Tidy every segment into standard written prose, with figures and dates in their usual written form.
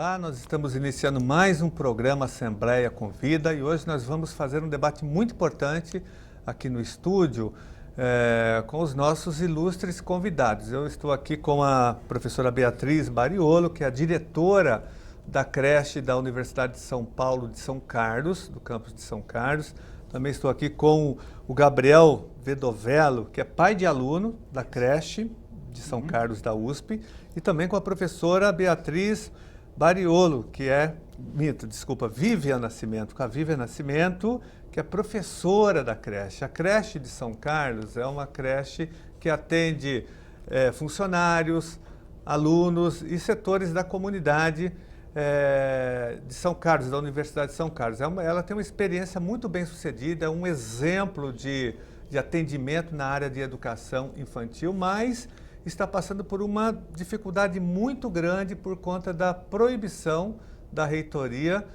Olá, nós estamos iniciando mais um programa Assembleia Convida e hoje nós vamos fazer um debate muito importante aqui no estúdio com os nossos ilustres convidados. Eu estou aqui com a professora Beatriz Bariolo, que é a diretora da creche da Universidade de São Paulo de São Carlos, do campus de São Carlos. Também estou aqui com o Gabriel Vedovello, que é pai de aluno da creche de São Carlos da USP, e também com a professora Beatriz Bariolo, que é, Vivian Nascimento, com a Vivian Nascimento, que é professora da creche. A creche de São Carlos é uma creche que atende funcionários, alunos e setores da comunidade de São Carlos, da Universidade de São Carlos. Ela tem uma experiência muito bem sucedida, é um exemplo de atendimento na área de educação infantil, mas está passando por uma dificuldade muito grande por conta da proibição da reitoria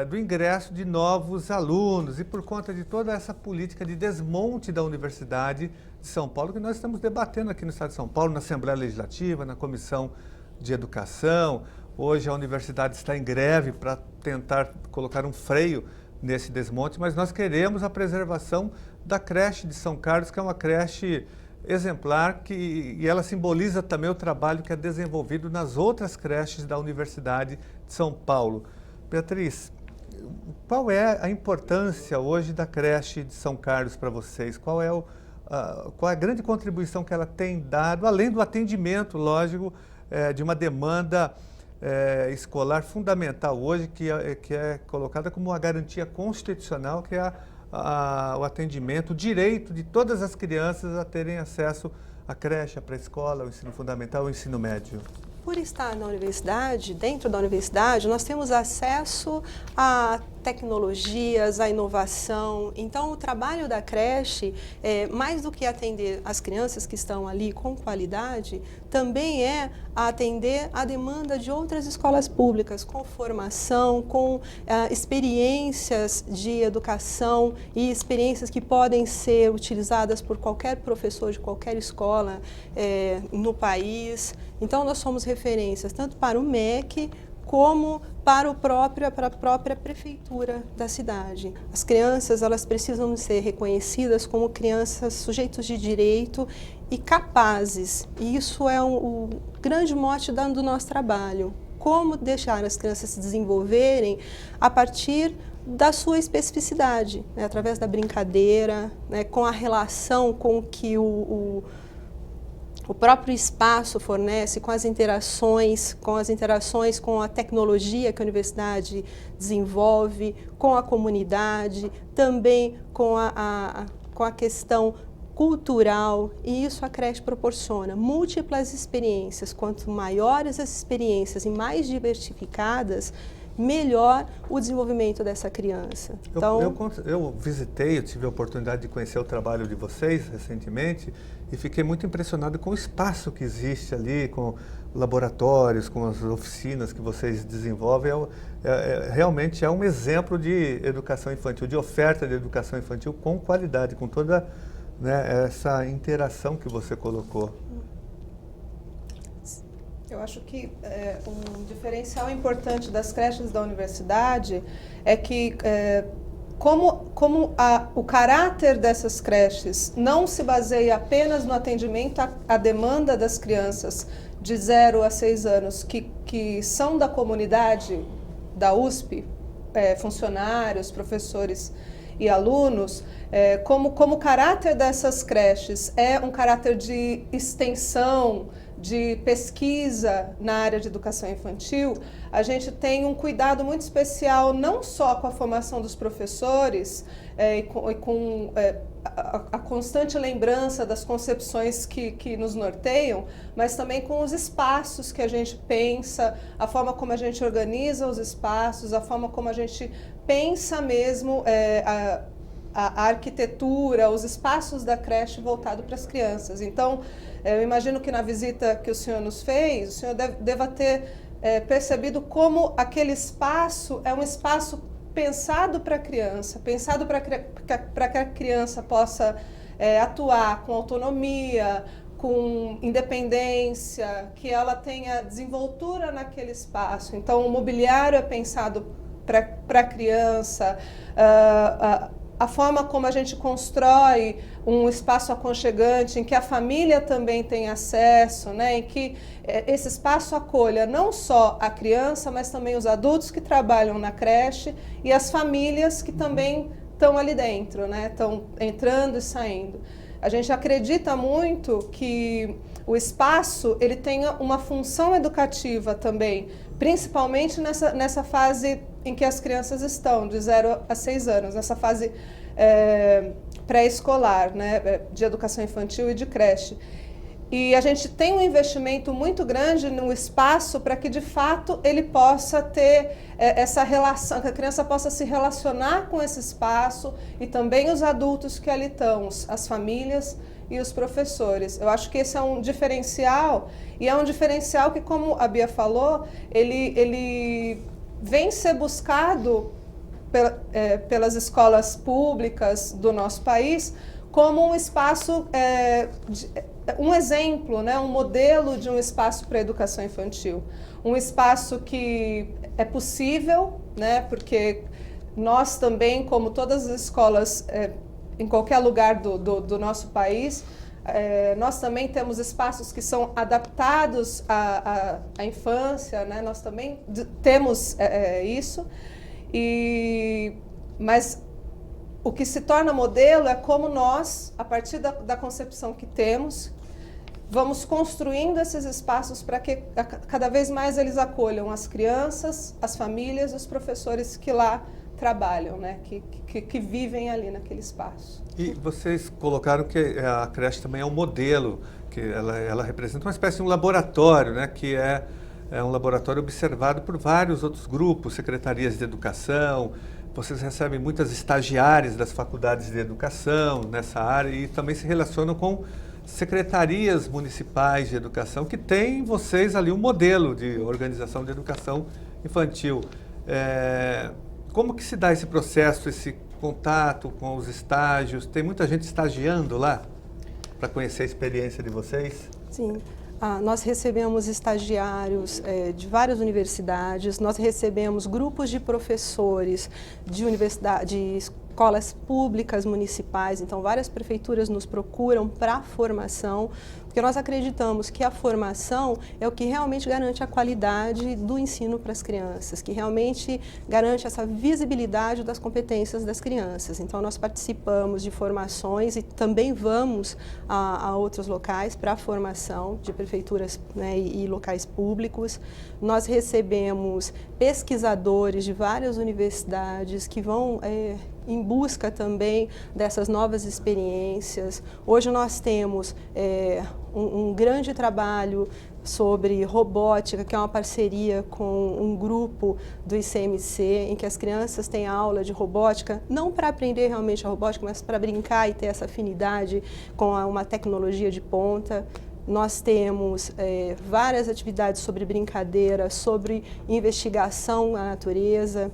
do ingresso de novos alunos e por conta de toda essa política de desmonte da Universidade de São Paulo, que nós estamos debatendo aqui no Estado de São Paulo, na Assembleia Legislativa, na Comissão de Educação. Hoje a universidade está em greve para tentar colocar um freio nesse desmonte, mas nós queremos a preservação da creche de São Carlos, que é uma creche exemplar, e ela simboliza também o trabalho que é desenvolvido nas outras creches da Universidade de São Paulo. Beatriz, qual é a importância hoje da creche de São Carlos para vocês? Qual é a grande contribuição que ela tem dado, além do atendimento, lógico, de uma demanda escolar fundamental hoje, que é colocada como uma garantia constitucional, que é o atendimento, o direito de todas as crianças a terem acesso à creche, à pré-escola, ao ensino fundamental, ao ensino médio? Por estar na universidade, dentro da universidade, nós temos acesso a tecnologias, a inovação. Então, o trabalho da creche, mais do que atender as crianças que estão ali com qualidade, também é atender a demanda de outras escolas públicas, com formação, com experiências de educação e experiências que podem ser utilizadas por qualquer professor de qualquer escola no país. Então, nós somos referências tanto para o MEC, como para a própria prefeitura da cidade. As crianças, elas precisam ser reconhecidas como crianças sujeitos de direito e capazes. E isso é o grande mote do nosso trabalho. Como deixar as crianças se desenvolverem a partir da sua especificidade, né, através da brincadeira, né, com a relação com que o próprio espaço fornece, com as interações com a tecnologia que a universidade desenvolve, com a comunidade, também com a questão cultural, e isso a creche proporciona múltiplas experiências. Quanto maiores as experiências e mais diversificadas, melhor o desenvolvimento dessa criança. Então, eu visitei, eu tive a oportunidade de conhecer o trabalho de vocês recentemente e fiquei muito impressionado com o espaço que existe ali, com laboratórios, com as oficinas que vocês desenvolvem. Realmente é um exemplo de educação infantil, de oferta de educação infantil com qualidade, com toda, né, essa interação que você colocou. Eu acho que um diferencial importante das creches da universidade é que, o caráter dessas creches não se baseia apenas no atendimento à demanda das crianças de 0 a 6 anos, que são da comunidade da USP, funcionários, professores e alunos, como o caráter dessas creches é um caráter de extensão, de pesquisa na área de educação infantil, a gente tem um cuidado muito especial não só com a formação dos professores e com a constante lembrança das concepções que nos norteiam, mas também com os espaços que a gente pensa, a forma como a gente organiza os espaços, a forma como a gente pensa mesmo a arquitetura, os espaços da creche voltado para as crianças. Então, eu imagino que na visita que o senhor nos fez, o senhor deva ter percebido como aquele espaço é um espaço pensado para a criança, pensado para que a criança possa atuar com autonomia, com independência, que ela tenha desenvoltura naquele espaço. Então, o mobiliário é pensado para a criança, a forma como a gente constrói um espaço aconchegante, em que a família também tem acesso, né? Em que esse espaço acolha não só a criança, mas também os adultos que trabalham na creche e as famílias que também estão ali dentro, né? Estão entrando e saindo. A gente acredita muito que o espaço ele tenha uma função educativa também, principalmente nessa fase em que as crianças estão, de 0 a 6 anos, nessa fase pré-escolar, né, de educação infantil e de creche. E a gente tem um investimento muito grande no espaço para que, de fato, ele possa ter essa relação, que a criança possa se relacionar com esse espaço e também os adultos que ali estão, as famílias e os professores. Eu acho que esse é um diferencial, e é um diferencial que, como a Bia falou, ele vem ser buscado pelas escolas públicas do nosso país como um espaço, um exemplo, né, um modelo de um espaço para a educação infantil. Um espaço que é possível, né, porque nós também, como todas as escolas em qualquer lugar do nosso país, nós também temos espaços que são adaptados à infância, né? Nós também temos isso, mas o que se torna modelo é como nós, a partir da concepção que temos, vamos construindo esses espaços para que cada vez mais eles acolham as crianças, as famílias, os professores que lá trabalham, né? que vivem ali naquele espaço. E vocês colocaram que a creche também é um modelo, que ela representa uma espécie de um laboratório, né? Que é um laboratório observado por vários outros grupos, secretarias de educação. Vocês recebem muitas estagiárias das faculdades de educação nessa área e também se relacionam com secretarias municipais de educação que têm vocês ali um modelo de organização de educação infantil. Como que se dá esse processo, esse contato com os estágios? Tem muita gente estagiando lá para conhecer a experiência de vocês? Sim. Nós recebemos estagiários de várias universidades, nós recebemos grupos de professores de escolas públicas municipais, então várias prefeituras nos procuram para formação, porque nós acreditamos que a formação é o que realmente garante a qualidade do ensino para as crianças, que realmente garante essa visibilidade das competências das crianças. Então nós participamos de formações e também vamos a outros locais para a formação de prefeituras, né, e locais públicos. Nós recebemos pesquisadores de várias universidades que vão em busca também dessas novas experiências. Hoje nós temos um grande trabalho sobre robótica, que é uma parceria com um grupo do ICMC, em que as crianças têm aula de robótica, não para aprender realmente a robótica, mas para brincar e ter essa afinidade com uma tecnologia de ponta. Nós temos várias atividades sobre brincadeira, sobre investigação na natureza,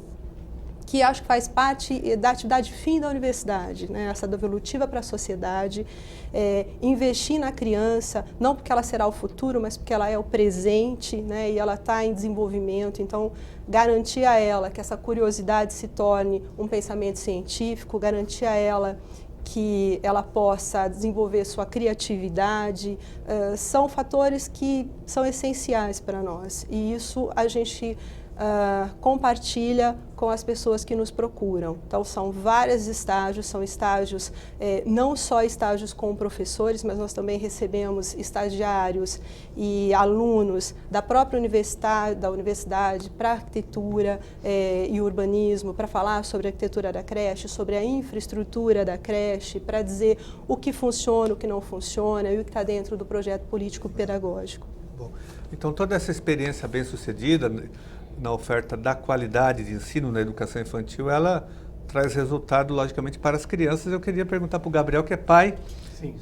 que acho que faz parte da atividade fim da universidade, né? Essa devolutiva para a sociedade, investir na criança, não porque ela será o futuro, mas porque ela é o presente, né? E ela está em desenvolvimento, então garantir a ela que essa curiosidade se torne um pensamento científico, garantir a ela que ela possa desenvolver sua criatividade, são fatores que são essenciais para nós, e isso a gente compartilha com as pessoas que nos procuram. Então são vários estágios, são estágios, não só estágios com professores, mas nós também recebemos estagiários e alunos da própria universidade para arquitetura e urbanismo, para falar sobre a arquitetura da creche, sobre a infraestrutura da creche, para dizer o que funciona, o que não funciona e o que está dentro do projeto político-pedagógico. Bom, então toda essa experiência bem-sucedida na oferta da qualidade de ensino na educação infantil, ela traz resultado, logicamente, para as crianças. Eu queria perguntar para o Gabriel, que é pai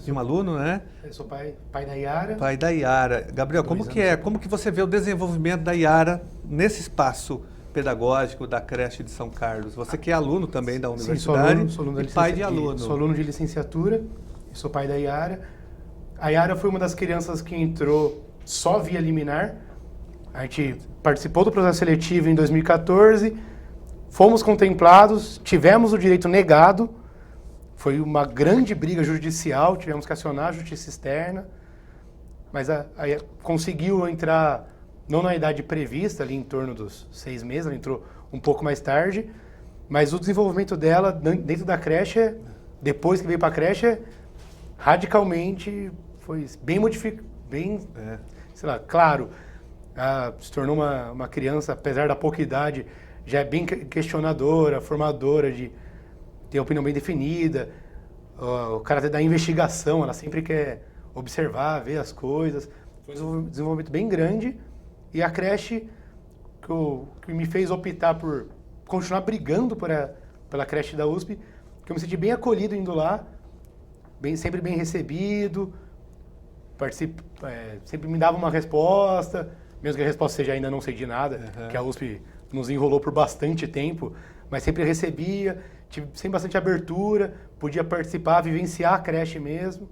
de um aluno, né? Eu sou pai da Yara. Pai da Yara. Gabriel, como que você vê o desenvolvimento da Yara nesse espaço pedagógico da creche de São Carlos? Você que é aluno também da universidade, sou aluno e pai de aluno. Sou aluno de licenciatura, sou pai da Yara. A Yara foi uma das crianças que entrou só via liminar. A gente participou do processo seletivo em 2014, fomos contemplados, tivemos o direito negado, foi uma grande briga judicial, tivemos que acionar a justiça externa, mas aí conseguiu entrar, não na idade prevista, ali em torno dos 6 meses, ela entrou um pouco mais tarde, mas o desenvolvimento dela dentro da creche, depois que veio para a creche, radicalmente foi bem modificado, sei lá, claro, se tornou uma criança, apesar da pouca idade, já é bem questionadora, formadora, de ter opinião bem definida, o caráter da investigação, ela sempre quer observar, ver as coisas. Foi um desenvolvimento bem grande e a creche que me fez optar por continuar brigando pela creche da USP, que eu me senti bem acolhido indo lá, sempre bem recebido, sempre me dava uma resposta, mesmo que a resposta seja ainda não sei de nada, que a USP nos enrolou por bastante tempo, mas sempre recebia, tive sempre bastante abertura, podia participar, vivenciar a creche mesmo.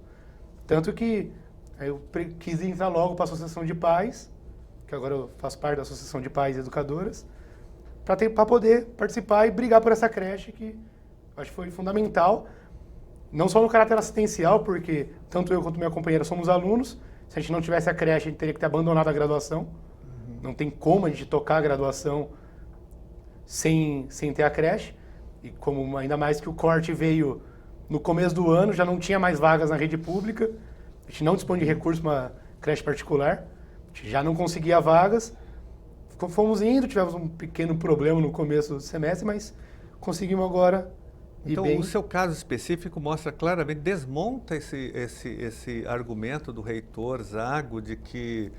Tanto que eu quis entrar logo para a Associação de Pais, que agora eu faço parte da Associação de Pais e Educadoras, para poder participar e brigar por essa creche, que acho que foi fundamental, não só no caráter assistencial, porque tanto eu quanto minha companheira somos alunos. Se a gente não tivesse a creche, a gente teria que ter abandonado a graduação. Não tem como a gente tocar a graduação sem ter a creche. E como ainda mais que o corte veio no começo do ano, já não tinha mais vagas na rede pública. A gente não dispõe de recurso para uma creche particular. A gente já não conseguia vagas. Fomos indo, tivemos um pequeno problema no começo do semestre, mas conseguimos agora. Então, o seu caso específico mostra claramente, desmonta esse argumento do reitor Zago de que,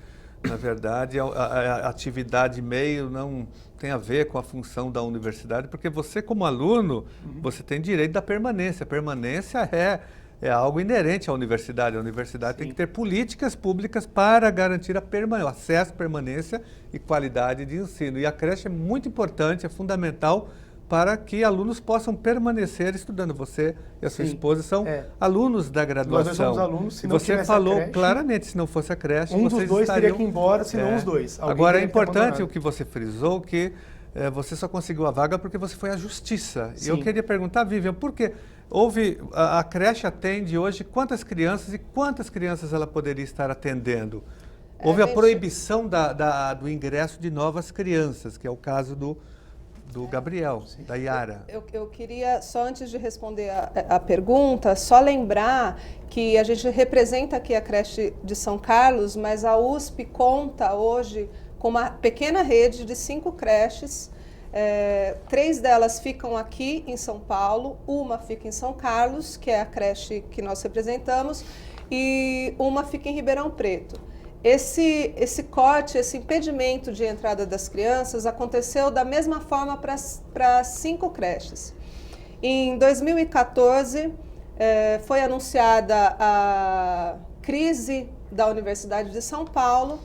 na verdade, a atividade meio não tem a ver com a função da universidade, porque você, como aluno, você tem direito da permanência. A permanência é algo inerente à universidade. A universidade tem que ter políticas públicas para garantir o acesso, permanência e qualidade de ensino. E a creche é muito importante, é fundamental para que alunos possam permanecer estudando. Você e a sua esposa são alunos da graduação. Nós somos alunos, se não você falou creche, claramente, se não fosse a creche, um vocês dos dois estariam... teria que ir embora, se não os dois. Agora, é importante o que você frisou, que você só conseguiu a vaga porque você foi à justiça. E eu queria perguntar, Vivian, por quê? A creche atende hoje quantas crianças e quantas crianças ela poderia estar atendendo? Houve a proibição do ingresso de novas crianças, que é o caso do Gabriel, da Yara. Eu queria, só antes de responder a pergunta, só lembrar que a gente representa aqui a creche de São Carlos, mas a USP conta hoje com uma pequena rede de 5 creches. 3 delas ficam aqui em São Paulo, uma fica em São Carlos, que é a creche que nós representamos, e uma fica em Ribeirão Preto. Esse corte, esse impedimento de entrada das crianças aconteceu da mesma forma para 5 creches. Em 2014, foi anunciada a crise da Universidade de São Paulo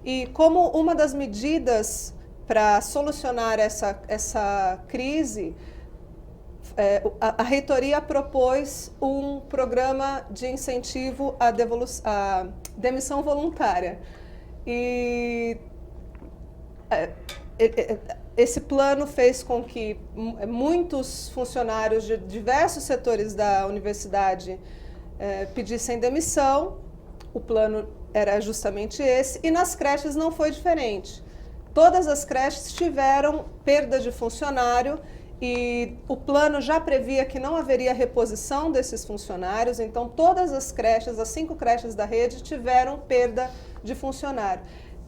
e, como uma das medidas para solucionar essa crise, a reitoria propôs um programa de incentivo à demissão voluntária. E esse plano fez com que muitos funcionários de diversos setores da universidade pedissem demissão. O plano era justamente esse, e nas creches não foi diferente. Todas as creches tiveram perda de funcionário, e o plano já previa que não haveria reposição desses funcionários, então todas as creches, as 5 creches da rede, tiveram perda de funcionário.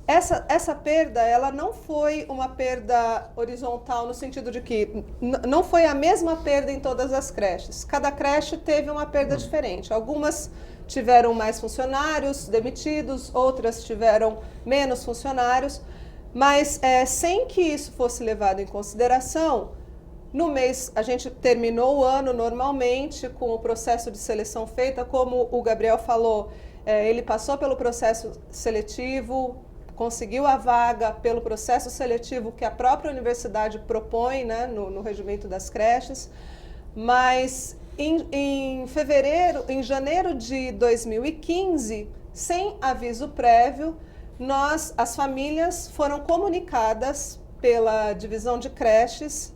Essa perda, ela não foi uma perda horizontal, no sentido de que não foi a mesma perda em todas as creches. Cada creche teve uma perda diferente. Algumas tiveram mais funcionários demitidos, outras tiveram menos funcionários, mas sem que isso fosse levado em consideração, no mês, a gente terminou o ano normalmente, com o processo de seleção feita, como o Gabriel falou, ele passou pelo processo seletivo, conseguiu a vaga pelo processo seletivo que a própria universidade propõe, né, no regimento das creches, mas Em janeiro de 2015, sem aviso prévio, as famílias foram comunicadas pela divisão de creches,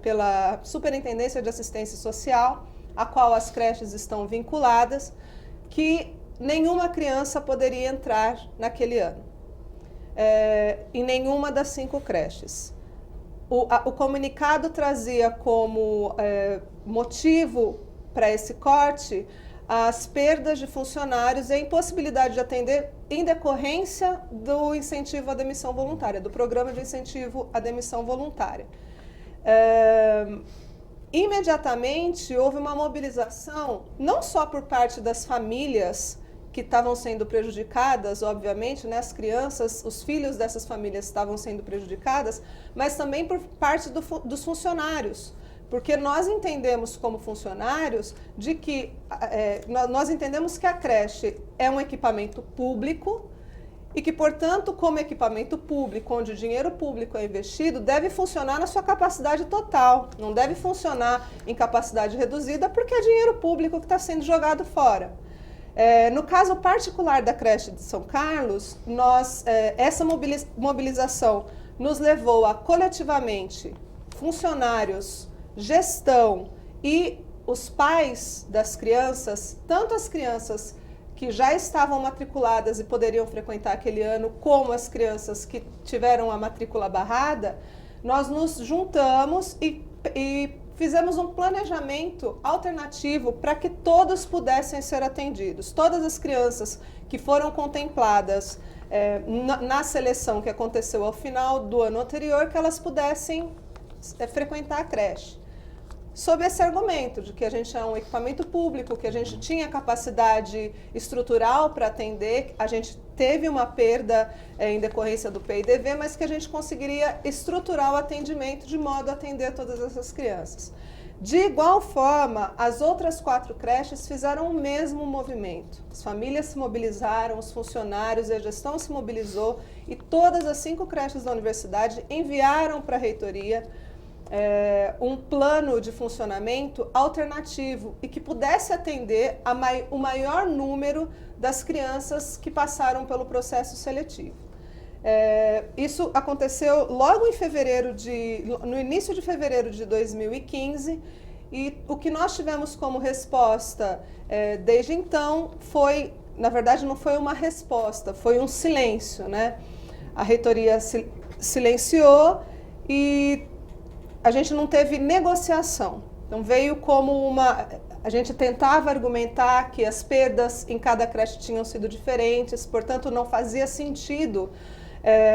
pela Superintendência de Assistência Social, a qual as creches estão vinculadas, que nenhuma criança poderia entrar naquele ano, em nenhuma das 5 creches. O comunicado trazia como motivo para esse corte as perdas de funcionários e a impossibilidade de atender em decorrência do incentivo à demissão voluntária, do programa de incentivo à demissão voluntária. Imediatamente houve uma mobilização, não só por parte das famílias que estavam sendo prejudicadas, obviamente, né, as crianças, os filhos dessas famílias estavam sendo prejudicadas, mas também por parte dos funcionários. Porque nós entendemos como funcionários nós entendemos que a creche é um equipamento público e que, portanto, como equipamento público, onde o dinheiro público é investido, deve funcionar na sua capacidade total, não deve funcionar em capacidade reduzida, porque é dinheiro público que está sendo jogado fora. No caso particular da creche de São Carlos, essa mobilização nos levou a, coletivamente, funcionários, gestão e os pais das crianças, tanto as crianças que já estavam matriculadas e poderiam frequentar aquele ano, como as crianças que tiveram a matrícula barrada, nós nos juntamos e fizemos um planejamento alternativo para que todos pudessem ser atendidos. Todas as crianças que foram contempladas na seleção que aconteceu ao final do ano anterior, que elas pudessem frequentar a creche. Sob esse argumento de que a gente é um equipamento público, que a gente tinha capacidade estrutural para atender, a gente teve uma perda em decorrência do PIDV, mas que a gente conseguiria estruturar o atendimento de modo a atender todas essas crianças. De igual forma, as outras 4 creches fizeram o mesmo movimento. As famílias se mobilizaram, os funcionários e a gestão se mobilizou e todas as 5 creches da universidade enviaram para a reitoria um plano de funcionamento alternativo e que pudesse atender o maior número das crianças que passaram pelo processo seletivo. Isso aconteceu logo no início de fevereiro de 2015 e o que nós tivemos como resposta desde então foi, na verdade não foi uma resposta, foi um silêncio, né? A reitoria silenciou e a gente não teve negociação. Então veio como a gente tentava argumentar que as perdas em cada creche tinham sido diferentes, portanto não fazia sentido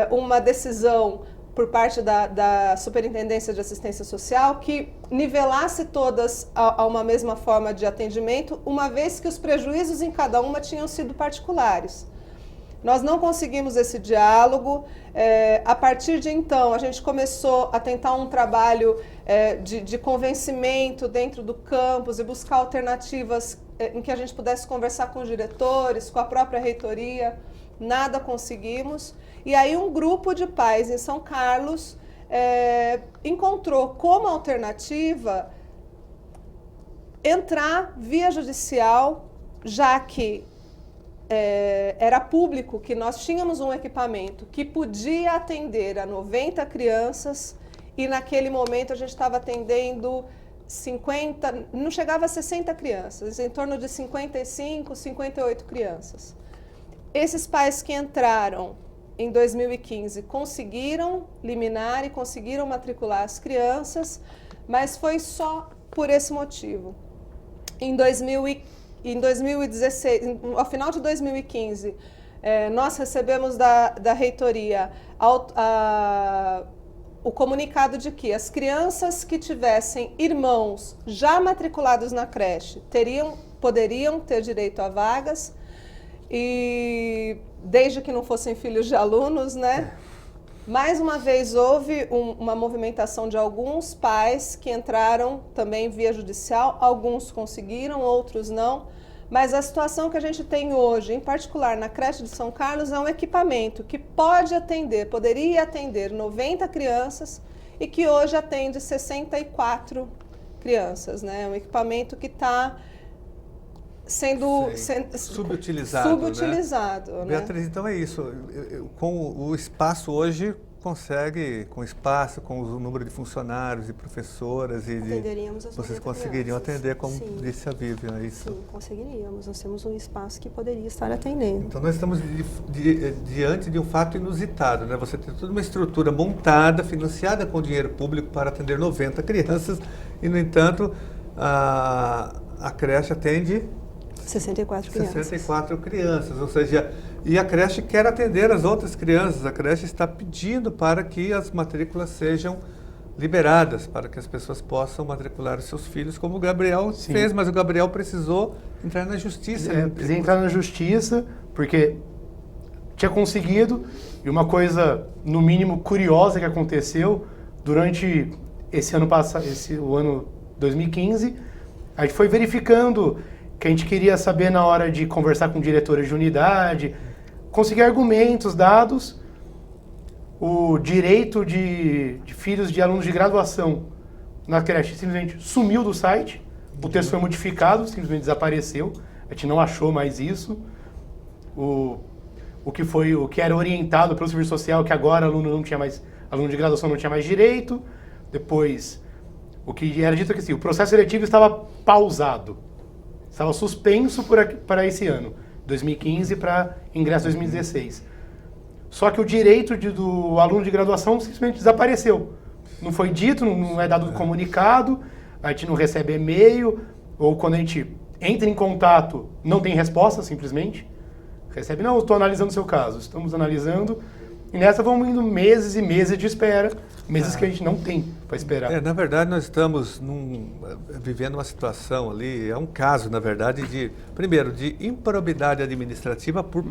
uma decisão por parte da Superintendência de Assistência Social que nivelasse todas a uma mesma forma de atendimento, uma vez que os prejuízos em cada uma tinham sido particulares. Nós não conseguimos esse diálogo. A partir de então, a gente começou a tentar um trabalho de convencimento dentro do campus e buscar alternativas em que a gente pudesse conversar com os diretores, com a própria reitoria. Nada conseguimos. E aí um grupo de pais em São Carlos encontrou como alternativa entrar via judicial, já que era público que nós tínhamos um equipamento que podia atender a 90 crianças e naquele momento a gente estava atendendo 50, não chegava a 60 crianças, em torno de 55, 58 crianças. Esses pais que entraram em 2015 conseguiram liminar e conseguiram matricular as crianças, mas foi só por esse motivo. Em 2016, ao final de 2015, nós recebemos da reitoria o comunicado de que as crianças que tivessem irmãos já matriculados na creche poderiam ter direito a vagas, e desde que não fossem filhos de alunos, né? Mais uma vez houve uma movimentação de alguns pais que entraram também via judicial, alguns conseguiram, outros não, mas a situação que a gente tem hoje, em particular na creche de São Carlos, é um equipamento que poderia atender 90 crianças e que hoje atende 64 crianças, né? Um equipamento que está sendo subutilizado. Né? Beatriz, então é isso. Com o espaço hoje consegue, com espaço, com o número de funcionários e professoras vocês conseguiriam atender, como Sim. disse a Vivian, é isso? Sim, conseguiríamos. Nós temos um espaço que poderia estar atendendo. Então nós estamos diante de um fato inusitado, né? Você tem toda uma estrutura montada, financiada com dinheiro público para atender 90 crianças e, no entanto, a creche atende 64 crianças. 64 crianças, ou seja, e a creche quer atender as outras crianças. A creche está pedindo para que as matrículas sejam liberadas, para que as pessoas possam matricular os seus filhos, como o Gabriel fez, mas o Gabriel precisou entrar na justiça. Precisei entrar na justiça, porque tinha conseguido, e uma coisa, no mínimo, curiosa que aconteceu, durante esse ano passado, o ano 2015, a gente foi verificando que a gente queria saber na hora de conversar com diretores de unidade, conseguir argumentos, dados, o direito de filhos de alunos de graduação na creche simplesmente sumiu do site, o texto foi modificado, simplesmente desapareceu, a gente não achou mais isso. O que era orientado pelo serviço social, que agora aluno de graduação não tinha mais direito. Depois, o que era dito que assim, o processo seletivo estava pausado. Estava suspenso para esse ano, 2015, para ingresso 2016. Só que o direito do aluno de graduação simplesmente desapareceu. Não foi dito, não é dado comunicado, a gente não recebe e-mail, ou quando a gente entra em contato, não tem resposta, simplesmente. Recebe, não, estou analisando o seu caso, estamos analisando. E nessa vamos indo meses e meses de espera, meses que a gente não tem para esperar. Na verdade, nós estamos vivendo uma situação ali, é um caso, na verdade, primeiro, de improbidade administrativa por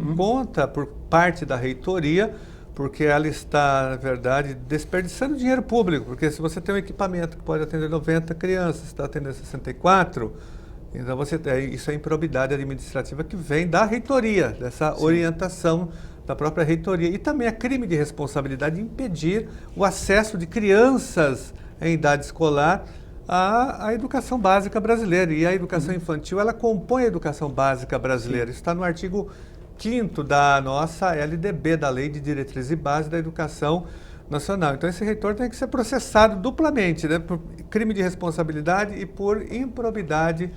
parte da reitoria, porque ela está, na verdade, desperdiçando dinheiro público, porque se você tem um equipamento que pode atender 90 crianças, está atendendo 64, então isso é improbidade administrativa que vem da reitoria, dessa orientação da própria reitoria. E também é crime de responsabilidade impedir o acesso de crianças em idade escolar à educação básica brasileira. E a educação infantil, ela compõe a educação básica brasileira. Isso está no artigo 5º da nossa LDB, da Lei de Diretrizes e Bases da Educação Nacional. Então esse reitor tem que ser processado duplamente, né, por crime de responsabilidade e por improbidade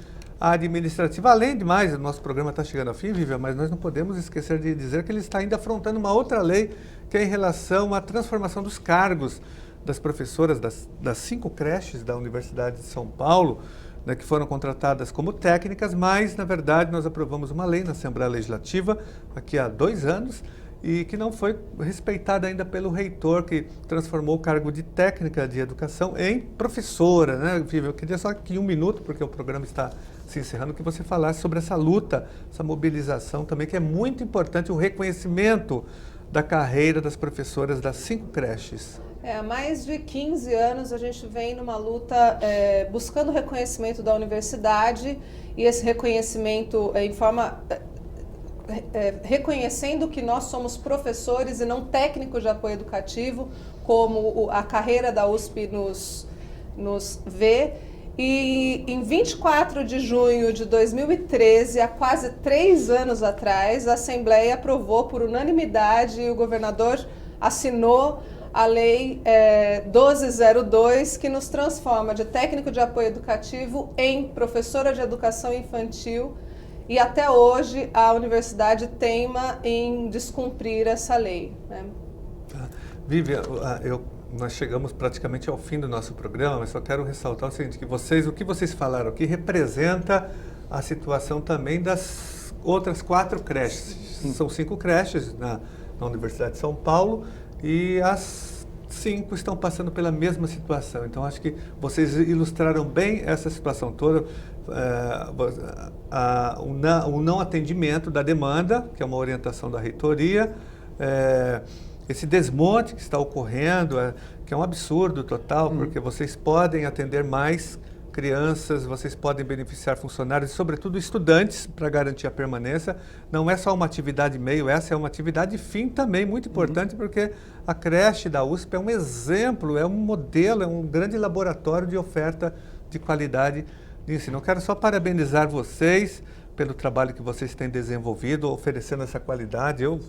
administrativa. Além de mais, o nosso programa está chegando ao fim, Vivian, mas nós não podemos esquecer de dizer que ele está ainda afrontando uma outra lei, que é em relação à transformação dos cargos das professoras das 5 creches da Universidade de São Paulo, né, que foram contratadas como técnicas, mas, na verdade, nós aprovamos uma lei na Assembleia Legislativa, aqui há 2 anos, e que não foi respeitada ainda pelo reitor, que transformou o cargo de técnica de educação em professora, né, Vivian? Eu queria só aqui 1 minuto, porque o programa está se encerrando, que você falasse sobre essa luta, essa mobilização também, que é muito importante, o reconhecimento da carreira das professoras das 5 creches. Há mais de 15 anos a gente vem numa luta buscando o reconhecimento da universidade, e esse reconhecimento reconhecendo que nós somos professores e não técnicos de apoio educativo, como a carreira da USP nos vê. E em 24 de junho de 2013, há quase 3 anos atrás, a Assembleia aprovou por unanimidade e o governador assinou a Lei 1202, que nos transforma de técnico de apoio educativo em professora de educação infantil, e até hoje a universidade teima em descumprir essa lei, né? Vivian, nós chegamos praticamente ao fim do nosso programa, mas só quero ressaltar o seguinte, que o que vocês falaram aqui representa a situação também das outras 4 creches. São 5 creches na Universidade de São Paulo e as 5 estão passando pela mesma situação. Então, acho que vocês ilustraram bem essa situação toda, o não atendimento da demanda, que é uma orientação da reitoria, esse desmonte que está ocorrendo, que é um absurdo total, porque vocês podem atender mais crianças, vocês podem beneficiar funcionários, sobretudo estudantes, para garantir a permanência. Não é só uma atividade meio, essa é uma atividade fim também, muito importante, porque a creche da USP é um exemplo, é um modelo, é um grande laboratório de oferta de qualidade de ensino. Eu quero só parabenizar vocês pelo trabalho que vocês têm desenvolvido, oferecendo essa qualidade. Eu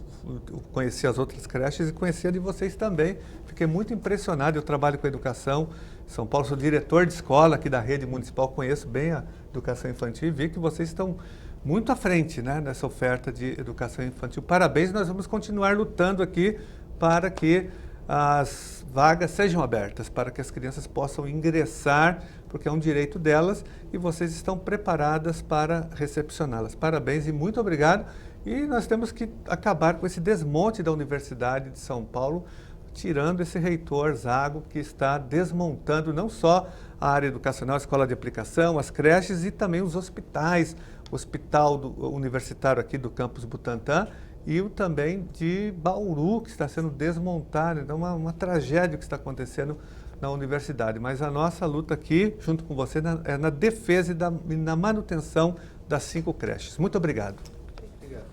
conheci as outras creches e conheci a de vocês também. Fiquei muito impressionado. Eu trabalho com educação em São Paulo, sou diretor de escola aqui da rede municipal, conheço bem a educação infantil e vi que vocês estão muito à frente, né, nessa oferta de educação infantil. Parabéns, nós vamos continuar lutando aqui para que as vagas sejam abertas, para que as crianças possam ingressar, porque é um direito delas e vocês estão preparadas para recepcioná-las. Parabéns e muito obrigado. E nós temos que acabar com esse desmonte da Universidade de São Paulo, tirando esse reitor Zago, que está desmontando não só a área educacional, a escola de aplicação, as creches e também os hospitais, o hospital universitário aqui do campus Butantã e o também de Bauru, que está sendo desmontado. Então, uma tragédia que está acontecendo na universidade. Mas a nossa luta aqui, junto com você, é na defesa e na manutenção das 5 creches. Muito obrigado. Obrigado.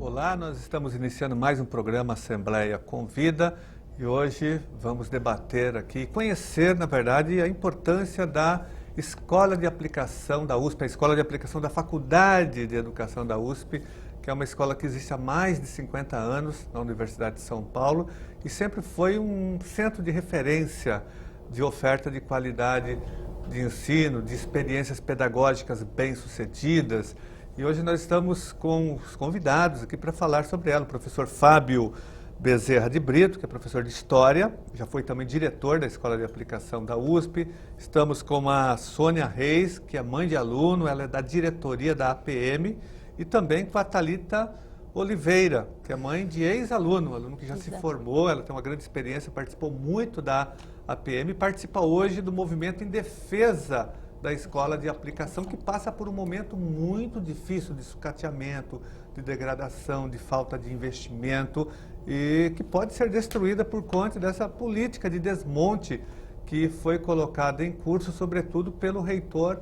Olá, nós estamos iniciando mais um programa Assembleia Convida e hoje vamos debater aqui, conhecer, na verdade, a importância da Escola de Aplicação da USP, a Escola de Aplicação da Faculdade de Educação da USP, que é uma escola que existe há mais de 50 anos na Universidade de São Paulo e sempre foi um centro de referência de oferta de qualidade de ensino, de experiências pedagógicas bem-sucedidas. E hoje nós estamos com os convidados aqui para falar sobre ela, o professor Fábio Bezerra de Brito, que é professor de História, já foi também diretor da Escola de Aplicação da USP. Estamos com a Sônia Reis, que é mãe de aluno, ela é da diretoria da APM, e também com a Thalita Oliveira, que é mãe de ex-aluno, aluno que já se formou, ela tem uma grande experiência, participou muito da APM e participa hoje do movimento em defesa da Escola de Aplicação, que passa por um momento muito difícil de sucateamento, de degradação, de falta de investimento e que pode ser destruída por conta dessa política de desmonte que foi colocada em curso, sobretudo pelo reitor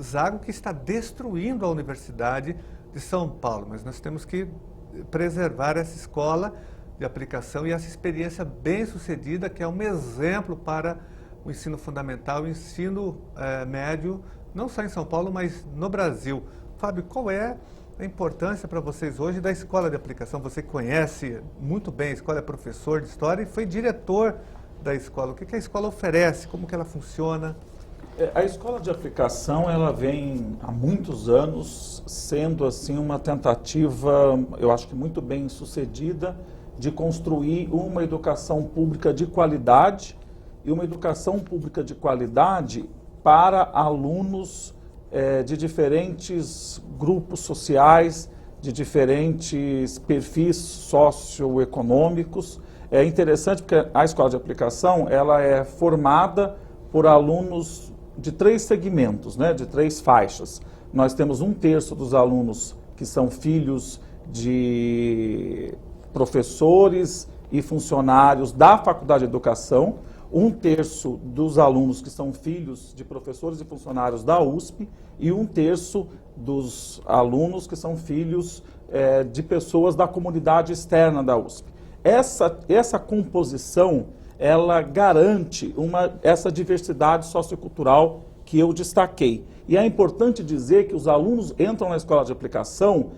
Zago, que está destruindo a Universidade de São Paulo. Mas nós temos que preservar essa escola de aplicação e essa experiência bem-sucedida, que é um exemplo para o ensino fundamental, o ensino médio, não só em São Paulo, mas no Brasil. Fábio, qual é a importância para vocês hoje da Escola de Aplicação? Você conhece muito bem a escola, é professor de História e foi diretor da escola. O que a escola oferece? Como que ela funciona? A Escola de Aplicação, ela vem há muitos anos sendo assim uma tentativa, eu acho que muito bem sucedida, de construir uma educação pública de qualidade e uma educação pública de qualidade para alunos de diferentes grupos sociais, de diferentes perfis socioeconômicos. É interessante porque a Escola de Aplicação ela é formada por alunos de 3 segmentos, né, de 3 faixas. Nós temos 1/3 dos alunos que são filhos de professores e funcionários da Faculdade de Educação, 1/3 dos alunos que são filhos de professores e funcionários da USP e 1/3 dos alunos que são filhos de pessoas da comunidade externa da USP. Essa composição, ela garante essa diversidade sociocultural que eu destaquei. E é importante dizer que os alunos entram na Escola de Aplicação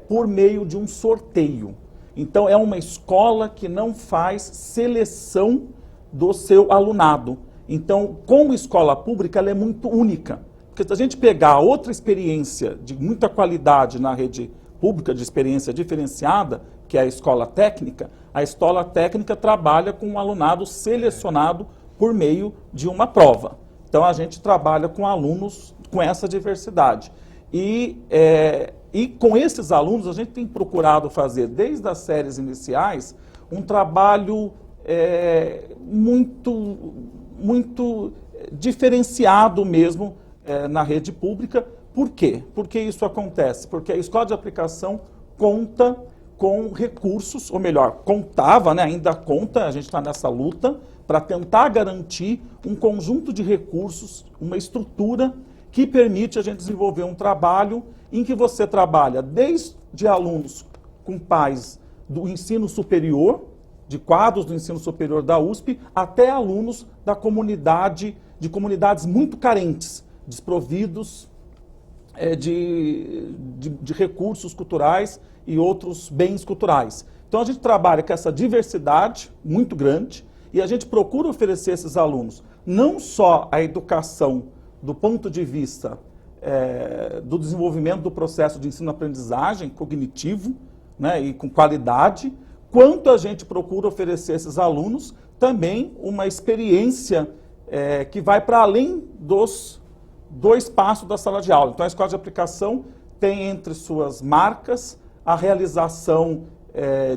por meio de um sorteio. Então, é uma escola que não faz seleção do seu alunado. Então, como escola pública, ela é muito única. Porque se a gente pegar outra experiência de muita qualidade na rede pública, de experiência diferenciada, que é a escola técnica, a escola técnica trabalha com um alunado selecionado por meio de uma prova. Então, a gente trabalha com alunos com essa diversidade. E com esses alunos, a gente tem procurado fazer, desde as séries iniciais, um trabalho muito diferenciado mesmo na rede pública. Por quê? Porque isso acontece? Porque a escola de aplicação conta com recursos, ou melhor, contava, né, ainda conta, a gente está nessa luta, para tentar garantir um conjunto de recursos, uma estrutura que permite a gente desenvolver um trabalho em que você trabalha desde alunos com pais do ensino superior, de quadros do ensino superior da USP, até alunos da comunidade, de comunidades muito carentes, desprovidos de recursos culturais e outros bens culturais. Então a gente trabalha com essa diversidade muito grande e a gente procura oferecer a esses alunos não só a educação do ponto de vista do desenvolvimento do processo de ensino-aprendizagem cognitivo, né, e com qualidade, quanto a gente procura oferecer a esses alunos também uma experiência que vai para além do espaço da sala de aula. Então a escola de aplicação tem entre suas marcas a realização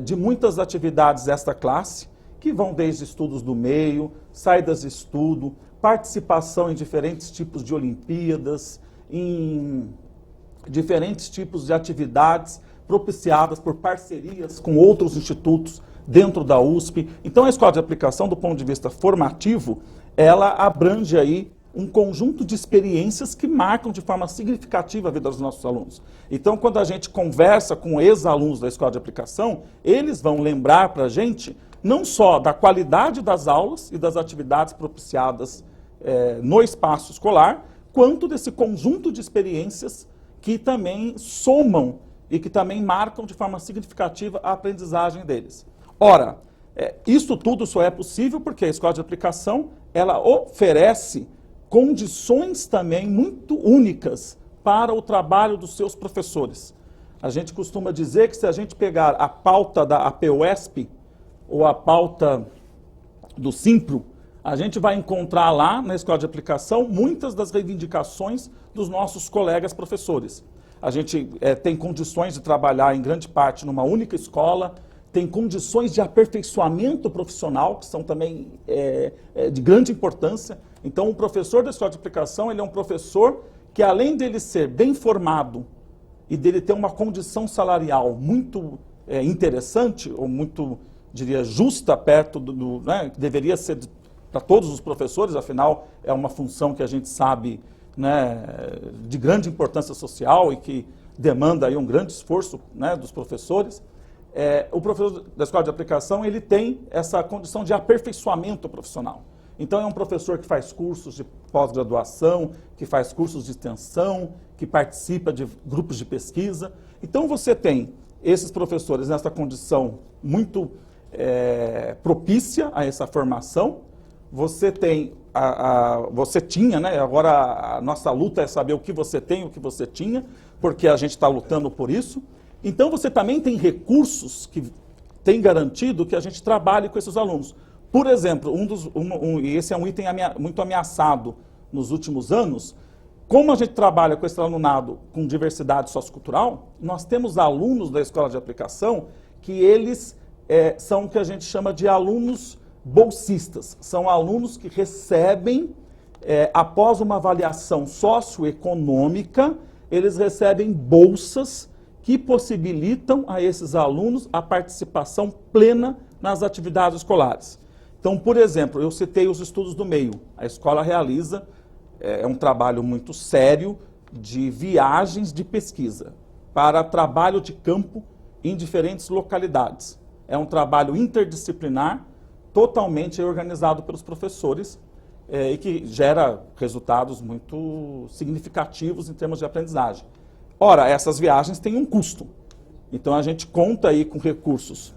de muitas atividades desta classe, que vão desde estudos do meio, saídas de estudo, participação em diferentes tipos de Olimpíadas, em diferentes tipos de atividades propiciadas por parcerias com outros institutos dentro da USP. Então a escola de aplicação, do ponto de vista formativo, ela abrange aí um conjunto de experiências que marcam de forma significativa a vida dos nossos alunos. Então, quando a gente conversa com ex-alunos da escola de aplicação, eles vão lembrar para a gente não só da qualidade das aulas e das atividades propiciadas no espaço escolar, quanto desse conjunto de experiências que também somam e que também marcam de forma significativa a aprendizagem deles. Ora, isso tudo só é possível porque a escola de aplicação ela oferece condições também muito únicas para o trabalho dos seus professores. A gente costuma dizer que se a gente pegar a pauta da APUESP ou a pauta do Simpro, a gente vai encontrar lá na escola de aplicação muitas das reivindicações dos nossos colegas professores. A gente tem condições de trabalhar em grande parte numa única escola, tem condições de aperfeiçoamento profissional, que são também de grande importância. Então, o professor da escola de aplicação, ele é um professor que, além dele ser bem formado e dele ter uma condição salarial muito interessante, ou muito, diria, justa, perto né, que deveria ser para todos os professores, afinal, é uma função que a gente sabe, né, de grande importância social e que demanda aí um grande esforço, né, dos professores. O professor da escola de aplicação, ele tem essa condição de aperfeiçoamento profissional. Então, é um professor que faz cursos de pós-graduação, que faz cursos de extensão, que participa de grupos de pesquisa. Então, você tem esses professores nessa condição muito propícia a essa formação. Você tem, você tinha, né? Agora a nossa luta é saber o que você tem, o que você tinha, porque a gente está lutando por isso. Então, você também tem recursos que têm garantido que a gente trabalhe com esses alunos. Por exemplo, e esse é um item muito ameaçado nos últimos anos, como a gente trabalha com esse alunado com diversidade sociocultural, nós temos alunos da escola de aplicação que eles são o que a gente chama de alunos bolsistas. São alunos que recebem, após uma avaliação socioeconômica, eles recebem bolsas que possibilitam a esses alunos a participação plena nas atividades escolares. Então, por exemplo, eu citei os estudos do meio. A escola realiza um trabalho muito sério de viagens de pesquisa para trabalho de campo em diferentes localidades. É um trabalho interdisciplinar, totalmente organizado pelos professores e que gera resultados muito significativos em termos de aprendizagem. Ora, essas viagens têm um custo. Então, a gente conta aí com recursos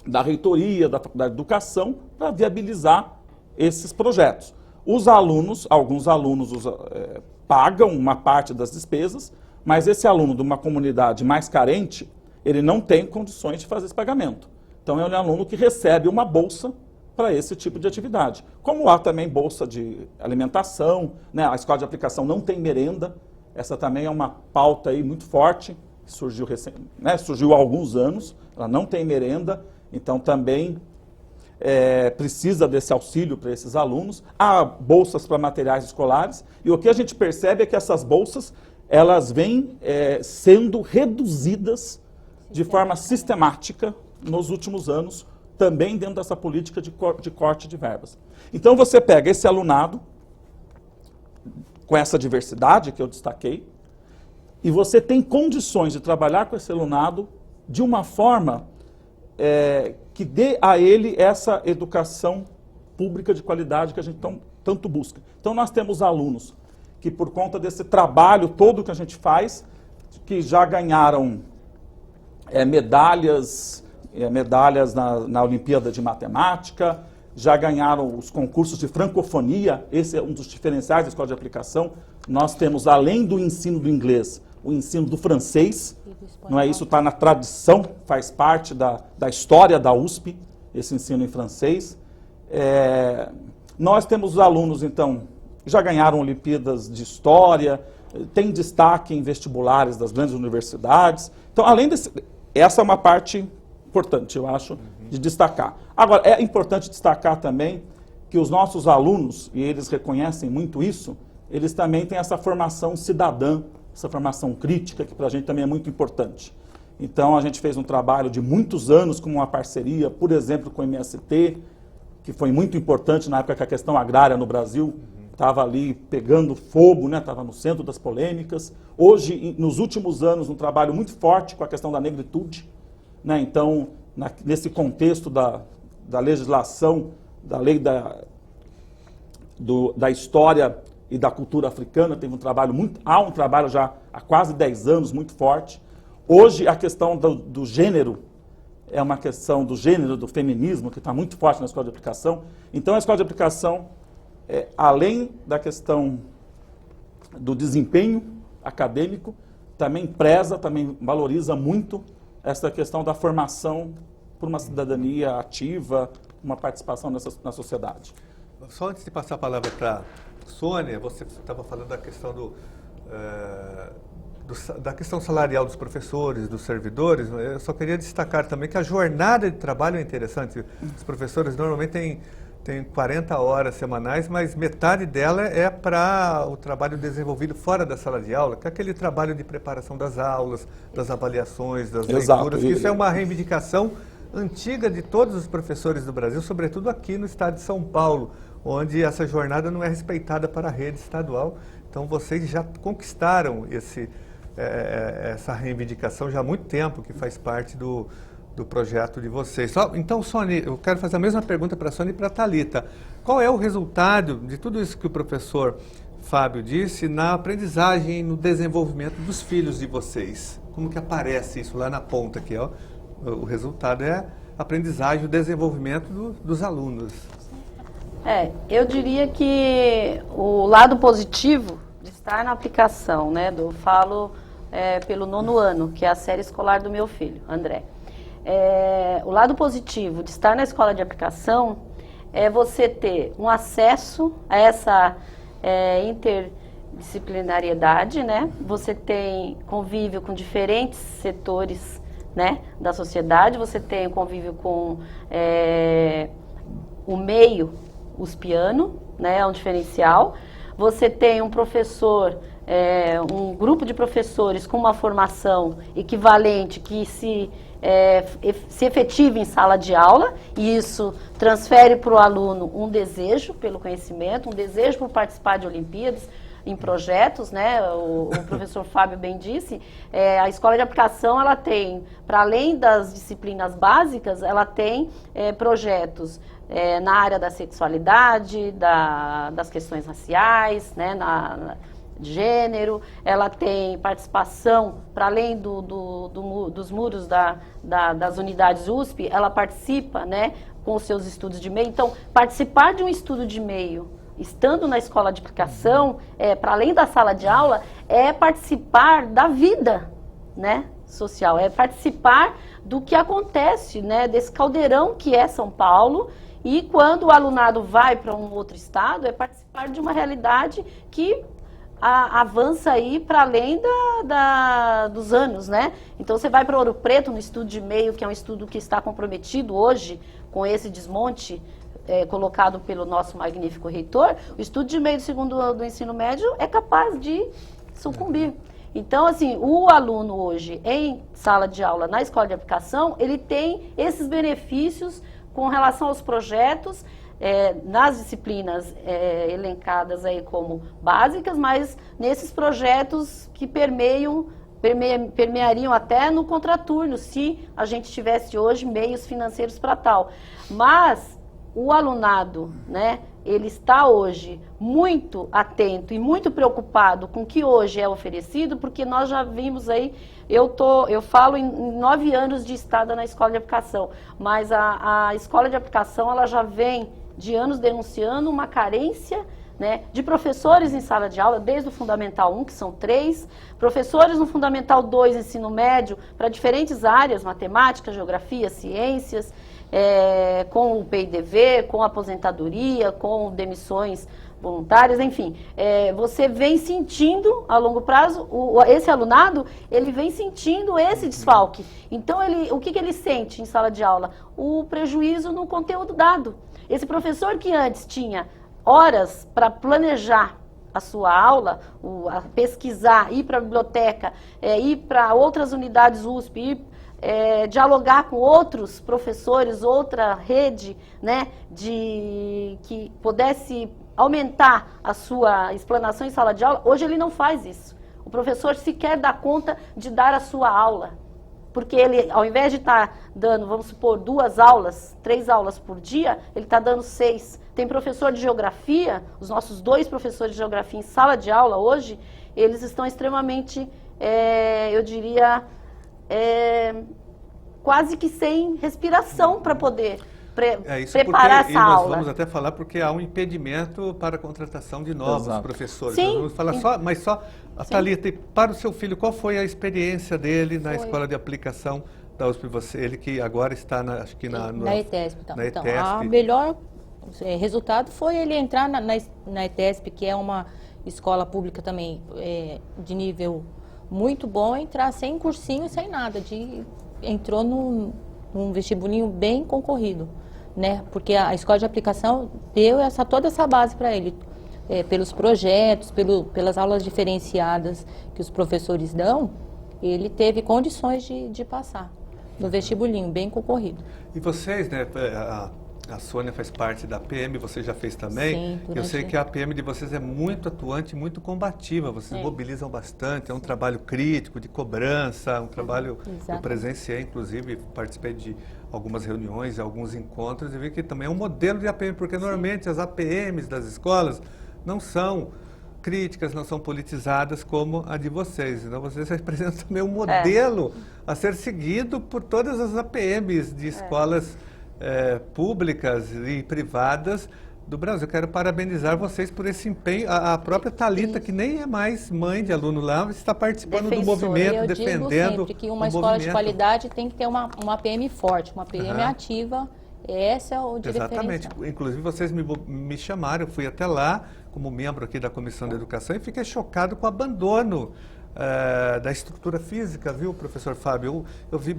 da reitoria, da educação, para viabilizar esses projetos. Os alunos, alguns alunos pagam uma parte das despesas, mas esse aluno de uma comunidade mais carente, ele não tem condições de fazer esse pagamento. Então, é um aluno que recebe uma bolsa para esse tipo de atividade. Como há também bolsa de alimentação, né? A escola de aplicação não tem merenda, essa também é uma pauta aí muito forte, que surgiu há alguns anos, ela não tem merenda, Então também precisa desse auxílio para esses alunos. Há bolsas para materiais escolares, e o que a gente percebe é que essas bolsas, elas vêm sendo reduzidas de forma sistemática nos últimos anos, também dentro dessa política de corte de verbas. Então você pega esse alunado, com essa diversidade que eu destaquei, e você tem condições de trabalhar com esse alunado de uma forma que dê a ele essa educação pública de qualidade que a gente tanto busca. Então nós temos alunos que, por conta desse trabalho todo que a gente faz, que já ganharam medalhas na Olimpíada de Matemática, já ganharam os concursos de francofonia. Esse é um dos diferenciais da escola de aplicação. Nós temos, além do ensino do inglês, o ensino do francês, não é isso? Está na tradição, faz parte da história da USP, esse ensino em francês. Nós temos os alunos, então, que já ganharam Olimpíadas de História, tem destaque em vestibulares das grandes universidades. Então, além desse, essa é uma parte importante, eu acho, de destacar. Agora, é importante destacar também que os nossos alunos, e eles reconhecem muito isso, eles também têm essa formação cidadã, essa formação crítica, que para a gente também é muito importante. Então, a gente fez um trabalho de muitos anos com uma parceria, por exemplo, com o MST, que foi muito importante na época que a questão agrária no Brasil estava ali pegando fogo, né? Estava no centro das polêmicas. Hoje, nos últimos anos, um trabalho muito forte com a questão da negritude, né? Então, nesse contexto da legislação, da lei da história e da cultura africana, teve há um trabalho já há quase 10 anos muito forte. Hoje, a questão do gênero é uma questão do gênero, do feminismo, que está muito forte na escola de aplicação. Então, a escola de aplicação, além da questão do desempenho acadêmico, também valoriza muito essa questão da formação por uma cidadania ativa, uma participação na sociedade. Só antes de passar a palavra para Sônia, você estava falando da questão da questão salarial dos professores, dos servidores. Eu só queria destacar também que a jornada de trabalho é interessante. Os professores normalmente têm 40 horas semanais, mas metade dela é para o trabalho desenvolvido fora da sala de aula, que é aquele trabalho de preparação das aulas, das avaliações, das leituras. Isso é uma reivindicação antiga de todos os professores do Brasil, sobretudo aqui no estado de São Paulo, onde essa jornada não é respeitada para a rede estadual. Então, vocês já conquistaram essa reivindicação já há muito tempo, que faz parte do projeto de vocês. Então, Sônia, eu quero fazer a mesma pergunta para a Sônia e para a Thalita. Qual é o resultado de tudo isso que o professor Fábio disse na aprendizagem, no desenvolvimento dos filhos de vocês? Como que aparece isso lá na ponta aqui? Ó? O resultado é a aprendizagem, o desenvolvimento dos alunos. Eu diria que o lado positivo de estar na aplicação, né, eu falo pelo 9º ano, que é a série escolar do meu filho, André. O lado positivo de estar na escola de aplicação é você ter um acesso a essa interdisciplinariedade, né? Você tem convívio com diferentes setores, né, da sociedade, você tem convívio com o meio uspiano, né, é um diferencial. Você tem um professor, um grupo de professores com uma formação equivalente que se efetiva em sala de aula, e isso transfere para o aluno um desejo pelo conhecimento, um desejo por participar de Olimpíadas, em projetos, né? O professor Fábio bem disse, a escola de aplicação, ela tem, para além das disciplinas básicas, ela tem projetos na área da sexualidade, das questões raciais, né? De gênero, ela tem participação, para além dos muros das unidades USP, ela participa, né, com os seus estudos de meio. Então, participar de um estudo de meio, estando na escola de aplicação, para além da sala de aula, é participar da vida, né, social, é participar do que acontece, né, desse caldeirão que é São Paulo, e quando o alunado vai para um outro estado, é participar de uma realidade que avança aí para além dos anos, né? Então você vai para Ouro Preto, no estudo de meio, que é um estudo que está comprometido hoje com esse desmonte colocado pelo nosso magnífico reitor. O estudo de meio do segundo ano do ensino médio é capaz de sucumbir. Então, assim, o aluno hoje em sala de aula na escola de aplicação, ele tem esses benefícios com relação aos projetos, nas disciplinas elencadas aí como básicas, mas nesses projetos que permeariam até no contraturno, se a gente tivesse hoje meios financeiros para tal. Mas o alunado, né, ele está hoje muito atento e muito preocupado com o que hoje é oferecido, porque nós já vimos aí, eu falo em 9 anos de estada na escola de aplicação, mas a escola de aplicação ela já vem de anos denunciando uma carência, né, de professores em sala de aula, desde o Fundamental 1, que são 3, professores no Fundamental 2, ensino médio, para diferentes áreas, matemática, geografia, ciências, com o PIDV, com aposentadoria, com demissões voluntárias, enfim. Você vem sentindo, a longo prazo, esse alunado, ele vem sentindo esse desfalque. Então, o que ele sente em sala de aula? O prejuízo no conteúdo dado. Esse professor que antes tinha horas para planejar a sua aula, pesquisar, ir para a biblioteca, ir para outras unidades USP, dialogar com outros professores, outra rede, né, que pudesse aumentar a sua explanação em sala de aula, hoje ele não faz isso. O professor sequer dá conta de dar a sua aula. Porque ele, ao invés de estar dando, vamos supor, 2 aulas, 3 aulas por dia, ele está dando 6. Tem professor de geografia, os nossos 2 professores de geografia em sala de aula hoje, eles estão extremamente, eu diria, quase que sem respiração para poder preparar essa aula. Nós vamos até falar porque há um impedimento para a contratação de novos professores. Sim, nós vamos falar só, a Thalita, para o seu filho, qual foi a experiência dele na escola de aplicação da USP? Ele que agora está, na ETESP. Na ETESP. O melhor resultado foi ele entrar na ETESP, que é uma escola pública também de nível muito bom, entrar sem cursinho, sem nada. Entrou num vestibulinho bem concorrido, né? Porque a escola de aplicação deu toda essa base para ele, pelos projetos, pelas aulas diferenciadas que os professores dão, ele teve condições de passar no vestibulinho, bem concorrido. E vocês, né? A Sônia faz parte da PM, você já fez também. Sim, eu sei que a PM de vocês é muito atuante, muito combativa. Vocês mobilizam bastante. É um trabalho crítico, de cobrança, um trabalho... Eu presenciei, inclusive, participei de algumas reuniões, alguns encontros, e vi que também é um modelo de APM, porque normalmente as APMs das escolas não são críticas, não são politizadas como a de vocês. Então, vocês representam também um modelo a ser seguido por todas as APMs de escolas públicas e privadas do Brasil. Eu quero parabenizar vocês por esse empenho. A própria Thalita, que nem é mais mãe de aluno lá, está participando do movimento, defendendo. Eu digo sempre que uma escola de qualidade tem que ter uma PM forte, uma PM ativa. Esse é o diferencial. Exatamente. Inclusive, vocês me chamaram, eu fui até lá como membro aqui da Comissão de Educação e fiquei chocado com o abandono da estrutura física, viu, professor Fábio? Eu vi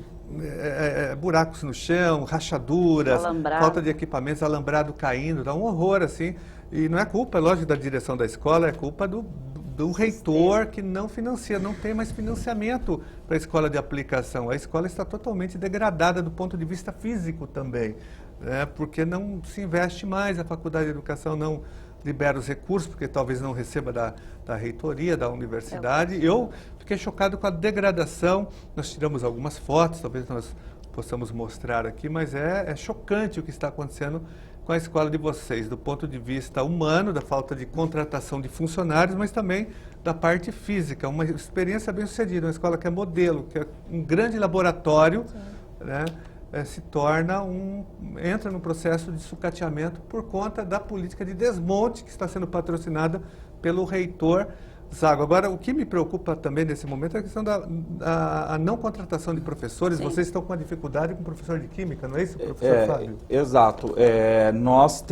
buracos no chão, rachaduras, falta de equipamentos, alambrado caindo, dá um horror, assim. E não é culpa, é lógico, da direção da escola, é culpa do reitor que não financia, não tem mais financiamento para a escola de aplicação. A escola está totalmente degradada do ponto de vista físico também, né? Porque não se investe mais, a Faculdade de Educação não libera os recursos, porque talvez não receba da reitoria, da universidade. Eu fiquei chocado com a degradação. Nós tiramos algumas fotos, talvez nós possamos mostrar aqui, mas é chocante o que está acontecendo com a escola de vocês, do ponto de vista humano, da falta de contratação de funcionários, mas também da parte física. Uma experiência bem sucedida, uma escola que é modelo, que é um grande laboratório, né? Entra num processo de sucateamento por conta da política de desmonte que está sendo patrocinada pelo reitor Zago. Agora, o que me preocupa também nesse momento é a questão da não contratação de professores. Sim. Vocês estão com uma dificuldade com o professor de Química, não é isso, professor Fábio? Exato. Nós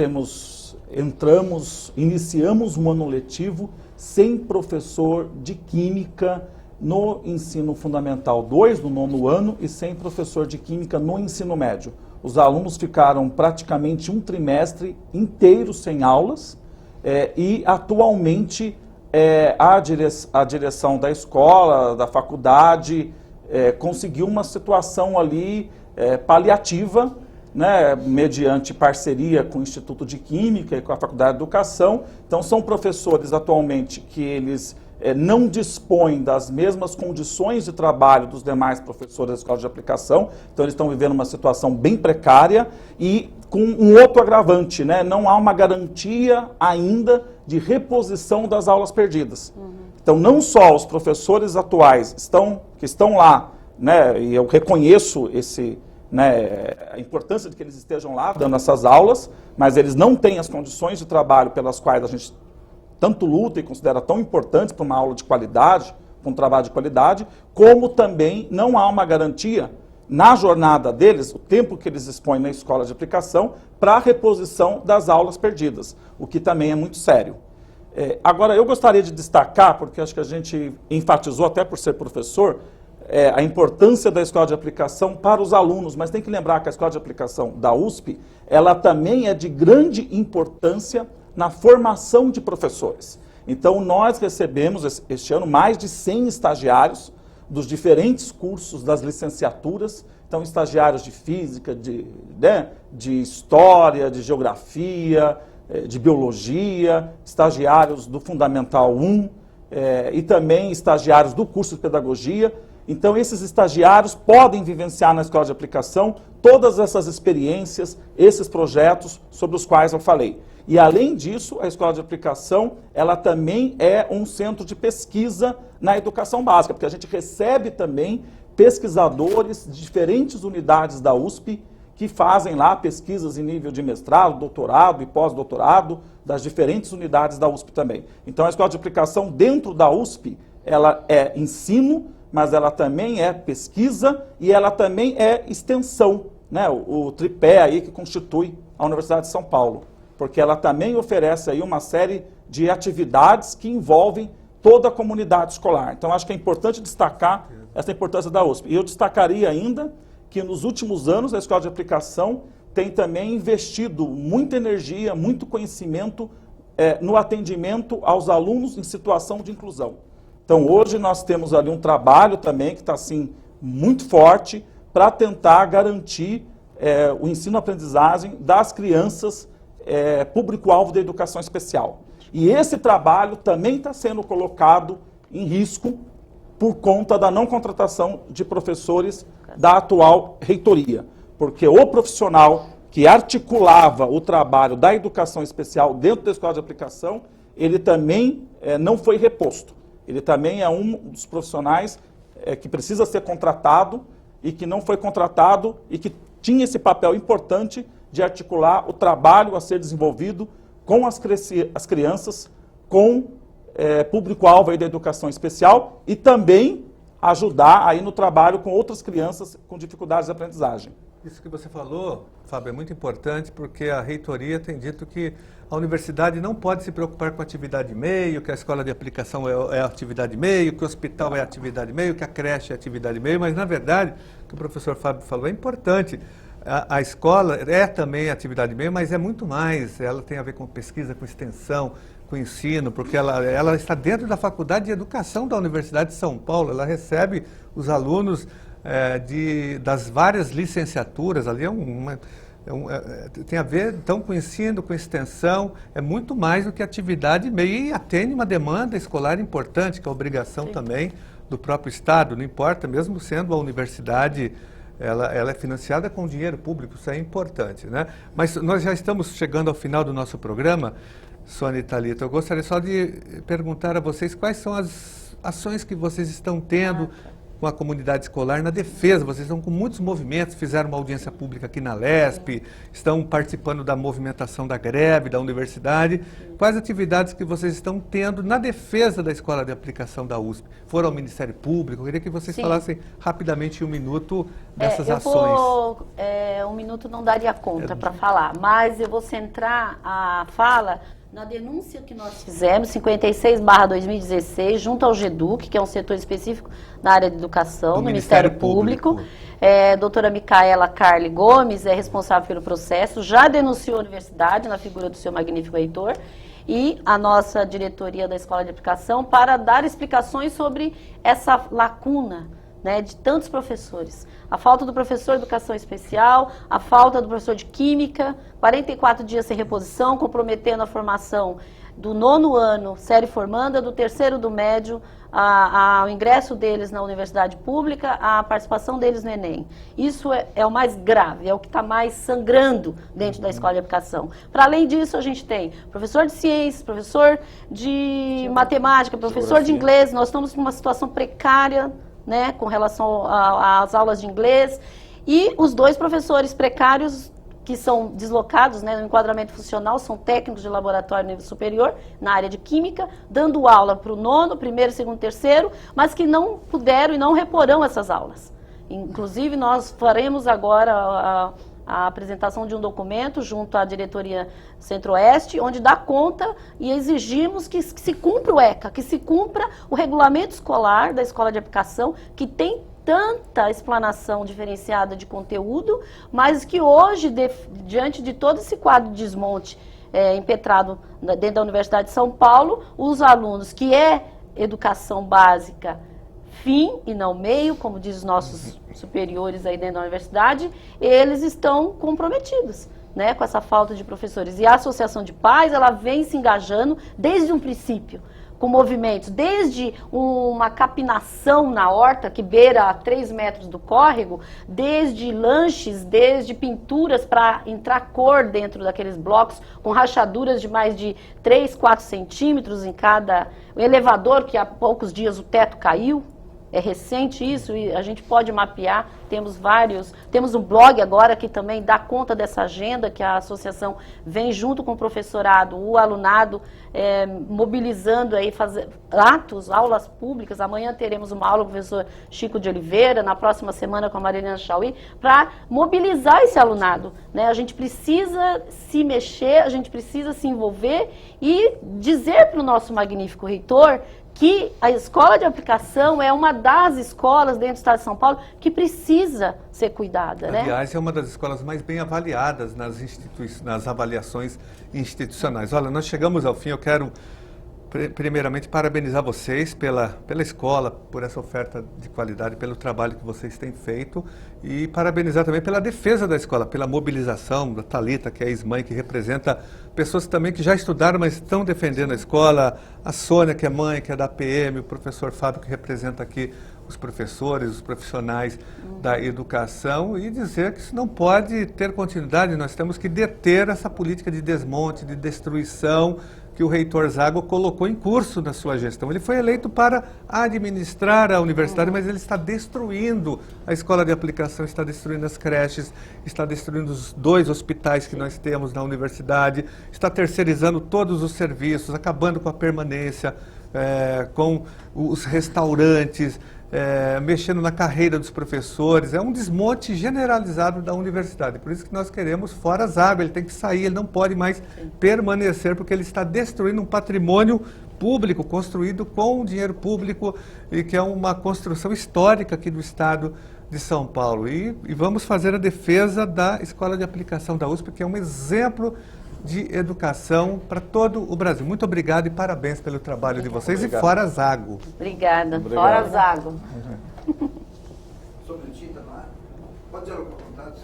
iniciamos um ano letivo sem professor de química no ensino fundamental 2, no 9º ano, e sem professor de química no ensino médio. Os alunos ficaram praticamente um trimestre inteiro sem aulas e atualmente a direção da escola, da faculdade, conseguiu uma situação ali paliativa, né, mediante parceria com o Instituto de Química e com a Faculdade de Educação. Então são professores atualmente que eles não dispõem das mesmas condições de trabalho dos demais professores da escola de aplicação, então eles estão vivendo uma situação bem precária e com um outro agravante, né? Não há uma garantia ainda de reposição das aulas perdidas. Então não só os professores atuais que estão lá, né, e eu reconheço a importância de que eles estejam lá dando essas aulas, mas eles não têm as condições de trabalho pelas quais a gente tanto luta e considera tão importantes para uma aula de qualidade, para um trabalho de qualidade, como também não há uma garantia na jornada deles, o tempo que eles expõem na escola de aplicação, para a reposição das aulas perdidas, o que também é muito sério. Agora, eu gostaria de destacar, porque acho que a gente enfatizou, até por ser professor, a importância da escola de aplicação para os alunos, mas tem que lembrar que a escola de aplicação da USP, ela também é de grande importância na formação de professores. Então, nós recebemos este ano mais de 100 estagiários dos diferentes cursos das licenciaturas, então estagiários de física, de história, de geografia, de biologia, estagiários do Fundamental 1 e também estagiários do curso de pedagogia. Então, esses estagiários podem vivenciar na escola de aplicação todas essas experiências, esses projetos sobre os quais eu falei. E, além disso, a escola de aplicação, ela também é um centro de pesquisa na educação básica, porque a gente recebe também pesquisadores de diferentes unidades da USP que fazem lá pesquisas em nível de mestrado, doutorado e pós-doutorado das diferentes unidades da USP também. Então, a escola de aplicação dentro da USP, ela é ensino, mas ela também é pesquisa e ela também é extensão, né? O tripé aí que constitui a Universidade de São Paulo, porque ela também oferece aí uma série de atividades que envolvem toda a comunidade escolar. Então, acho que é importante destacar essa importância da USP. E eu destacaria ainda que nos últimos anos a escola de aplicação tem também investido muita energia, muito conhecimento no atendimento aos alunos em situação de inclusão. Então, hoje nós temos ali um trabalho também que está assim, muito forte para tentar garantir o ensino-aprendizagem das crianças público-alvo da educação especial. E esse trabalho também está sendo colocado em risco por conta da não contratação de professores da atual reitoria. Porque o profissional que articulava o trabalho da educação especial dentro da escola de aplicação, ele também não foi reposto. Ele também é um dos profissionais que precisa ser contratado e que não foi contratado e que tinha esse papel importante de articular o trabalho a ser desenvolvido com as crianças, com público-alvo aí da educação especial e também ajudar aí no trabalho com outras crianças com dificuldades de aprendizagem. Isso que você falou, Fábio, é muito importante porque a reitoria tem dito que a universidade não pode se preocupar com atividade meio, que a escola de aplicação é atividade meio, que o hospital é atividade meio, que a creche é atividade meio, mas na verdade, o que o professor Fábio falou é importante. A escola é também atividade meio, mas é muito mais. Ela tem a ver com pesquisa, com extensão, com ensino, porque ela está dentro da Faculdade de Educação da Universidade de São Paulo. Ela recebe os alunos das várias licenciaturas. Ali tem a ver, então, com ensino, com extensão. É muito mais do que atividade meio e atende uma demanda escolar importante, que é a obrigação também do próprio Estado. Não importa, mesmo sendo a universidade... Ela é financiada com dinheiro público, isso é importante, né? Mas nós já estamos chegando ao final do nosso programa, Sônia e Thalita. Eu gostaria só de perguntar a vocês quais são as ações que vocês estão tendo com a comunidade escolar na defesa. Vocês estão com muitos movimentos, fizeram uma audiência pública aqui na LESP, estão participando da movimentação da greve da universidade. Quais atividades que vocês estão tendo na defesa da escola de aplicação da USP? Foram ao Ministério Público? Eu queria que vocês falassem rapidamente em um minuto dessas ações. Um minuto não daria conta para falar, mas eu vou centrar a fala na denúncia que nós fizemos, 56/2016, junto ao GEDUC, que é um setor específico na área de educação, do Ministério Público. Doutora Micaela Carli Gomes é responsável pelo processo, já denunciou a universidade na figura do seu magnífico reitor e a nossa diretoria da Escola de Aplicação para dar explicações sobre essa lacuna, né, de tantos professores. A falta do professor de educação especial, a falta do professor de química, 44 dias sem reposição, comprometendo a formação do 9º ano, série formanda, do 3º do médio, o ingresso deles na universidade pública, a participação deles no Enem. Isso é o mais grave, é o que está mais sangrando dentro da Escola de Aplicação. Para além disso, a gente tem professor de ciências, professor de matemática, professor de inglês. Nós estamos numa situação precária, né, com relação às aulas de inglês, e os 2 professores precários que são deslocados, né, no enquadramento funcional, são técnicos de laboratório nível superior, na área de química, dando aula para o 9º, 1º, 2º, 3º, mas que não puderam e não reporão essas aulas. Inclusive, nós faremos agora a apresentação de um documento junto à diretoria Centro-Oeste, onde dá conta e exigimos que se cumpra o ECA, que se cumpra o regulamento escolar da Escola de Aplicação, que tem tanta explanação diferenciada de conteúdo, mas que hoje, diante de todo esse quadro de desmonte impetrado dentro da Universidade de São Paulo, os alunos, que é educação básica, fim e não meio, como diz os nossos superiores aí dentro da universidade, eles estão comprometidos, né, com essa falta de professores. E a Associação de Pais, ela vem se engajando desde um princípio, com movimentos, desde uma capinação na horta, que beira a 3 metros do córrego, desde lanches, desde pinturas para entrar cor dentro daqueles blocos, com rachaduras de mais de 3, 4 centímetros em cada... O elevador, que há poucos dias o teto caiu, é recente isso, e a gente pode mapear, temos um blog agora que também dá conta dessa agenda, que a associação vem junto com o professorado, o alunado, mobilizando aí, atos, aulas públicas. Amanhã teremos uma aula com o professor Chico de Oliveira, na próxima semana com a Marilena Chauí, para mobilizar esse alunado, né? A gente precisa se mexer, a gente precisa se envolver e dizer para o nosso magnífico reitor que a Escola de Aplicação é uma das escolas dentro do Estado de São Paulo que precisa ser cuidada, né? Aliás, é uma das escolas mais bem avaliadas nas avaliações institucionais. Olha, nós chegamos ao fim, eu quero primeiramente parabenizar vocês pela escola, por essa oferta de qualidade, pelo trabalho que vocês têm feito, e parabenizar também pela defesa da escola, pela mobilização da Thalita, que é a ex-mãe, que representa pessoas também que já estudaram, mas estão defendendo a escola, a Sônia, que é mãe, que é da PM, o professor Fábio, que representa aqui os professores, os profissionais da educação, e dizer que isso não pode ter continuidade. Nós temos que deter essa política de desmonte, de destruição, que o reitor Zago colocou em curso na sua gestão. Ele foi eleito para administrar a universidade, mas ele está destruindo a escola de aplicação, está destruindo as creches, está destruindo os 2 hospitais que nós temos na universidade, está terceirizando todos os serviços, acabando com a permanência, com os restaurantes, mexendo na carreira dos professores. É um desmonte generalizado da universidade. Por isso que nós queremos fora Zago. Ele tem que sair, ele não pode mais permanecer, porque ele está destruindo um patrimônio público, construído com dinheiro público, e que é uma construção histórica aqui do Estado de São Paulo. E vamos fazer a defesa da Escola de Aplicação da USP, que é um exemplo de educação para todo o Brasil. Muito obrigado e parabéns pelo trabalho de vocês. Obrigado. E fora Zago. Obrigada. Fora Zago. Sobre o Tita, não é? Pode dizer alguma vontade?